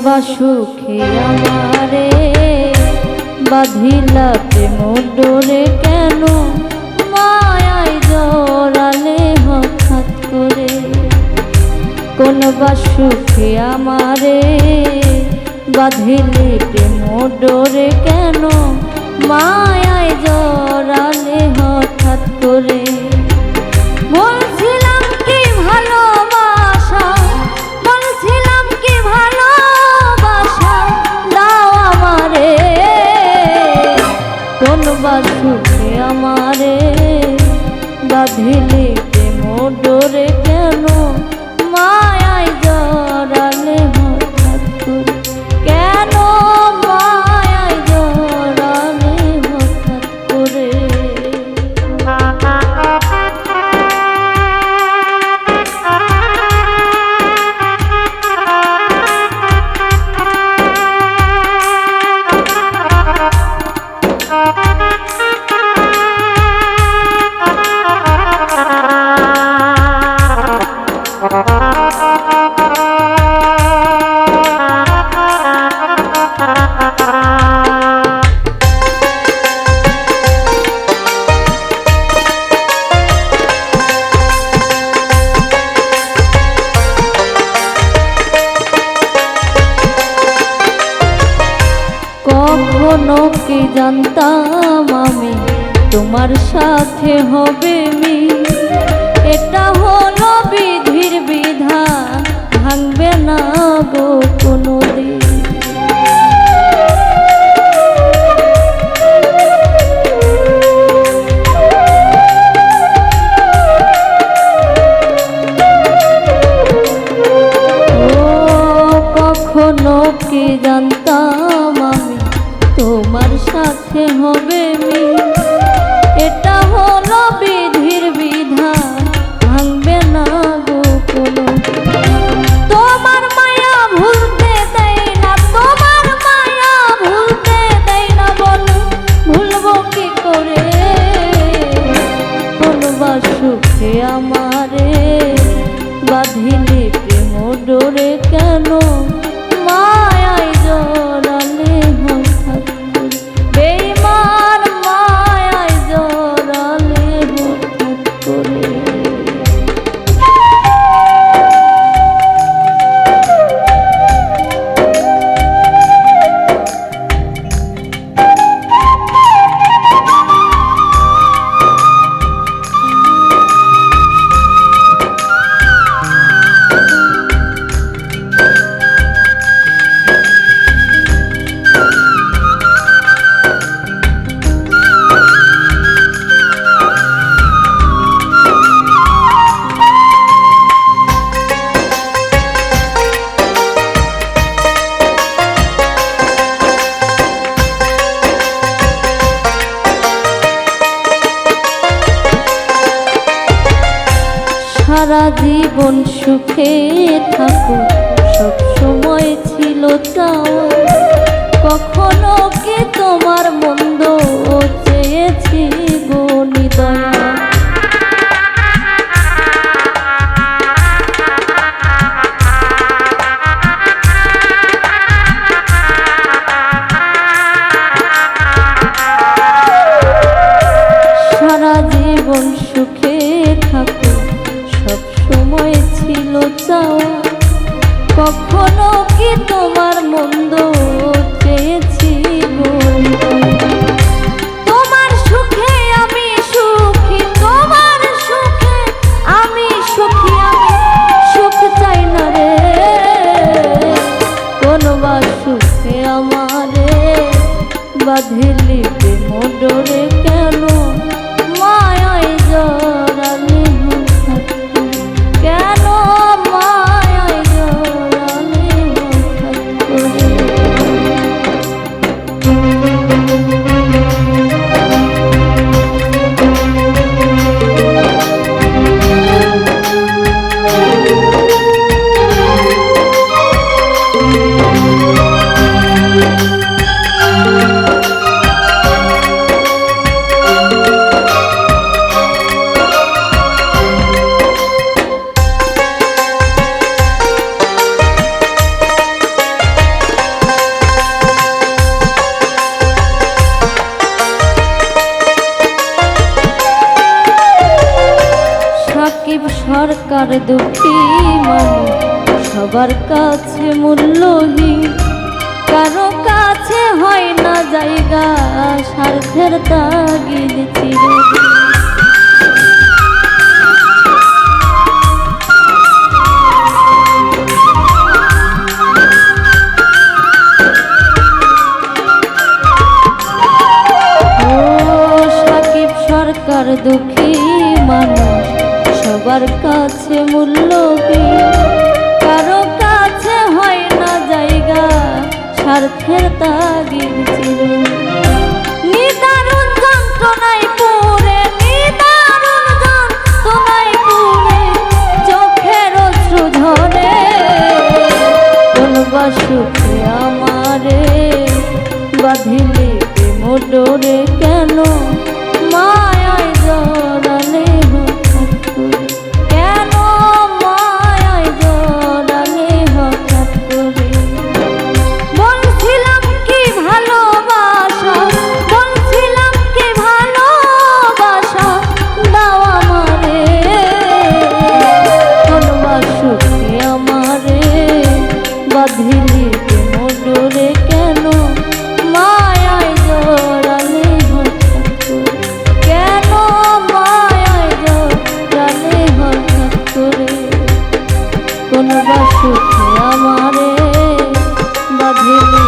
বা সুখে আমারে বাঁধিলা প্রেম ডোরে, কেন মায়ায় জড়ালে হঠাৎ করে। কোন বা সুখে আমারে বাঁধিলে প্রেম ডোরে, কেন মায়ায় জড়ালে হঠাৎ করে। বলছিলাম কি ভালোবাসা, বলছিলাম কি ভালোবাসা দাও আমারে। কোন বা সুখে আমারে বাঁধিলে প্রেম ডোরে, কেন মায়ায় জড়ালে হঠাৎ করে। কেন মায়ায় জড়ালে হঠাৎ করে। কখনো কি জানতাম আমি তোমার সাথে হবে মিল। এটা হলো বিধির বিধান, ভাঙবে না গো কোনোদিন। কখনো কি জানতাম আমি তোমার সাথে হবে মিল। এটা হলো বিধির বিধান, ভাঙবে না গো কোনো। তোমার মায়া ভুলতে দেয় না, তোমার মায়া ভুলতে দেয় না, বলো ভুলবো কি করে। কোন বা সুখে আমারে বাঁধিলে প্রেম ডোরে, কেন মায়ায় জড়ালে হঠাৎ করে। বেঈমান মায়ায় জড়ালে হঠাৎ করে। সারা জীবন সুখে থাকো সব সময় ছিল চাওয়া। কখনো কি তোমার মন্দ চেয়েছি গো নিদয়া। সারা জীবন সুখে থাকো সব সময় ছিল চাওয়া। কখনো কি তোমার মন্দ চেয়েছি গো। তোমার সুখে আমি সুখী, তোমার সুখে আমি সুখী, আমি সুখ চাই না রে। কোন বা সুখে আমারে বাঁধিলি প্রেম ডোরে, কেন মায়ায় জড়ালে হঠাৎ করে। কেন মায়ায় জড়ালে হঠাৎ করে। সরকার দুঃখী মানুষ সবার কাছে মূল্যহীন, কারো কাছে হয় না জায়গা স্বার্থের তাগিদ চিরদিন। সরকার দুঃখী মানুষ সবার কাছে মূল্যহীন, কারো কাছে হয় না জায়গা স্বার্থের তাগিদ চিরদিন। নিদারুণ যন্ত্রণায় পুরে, নিদারুণ যন্ত্রণায় পুরে চোখের অশ্রু ঝরে, কোন বা সুখে আমারে বাঁধিলে মোটরে কেন মায়ায় জড়ালে হঠাৎ করে, কেন মায়ায় জড়ালে হঠাৎ করে। বলছিলাম কি ভালোবাসা, বলছিলাম কি ভালোবাসা দাও আমারে, কোন বা সুখে আমারে বাঁধিলি মোটরে কেন মায়ায় জড়ালে হঠাৎ করে, কেন মায়ায় জড়ালে হঠাৎ করে। কোন বা সুখে আমারে বাঁধিলি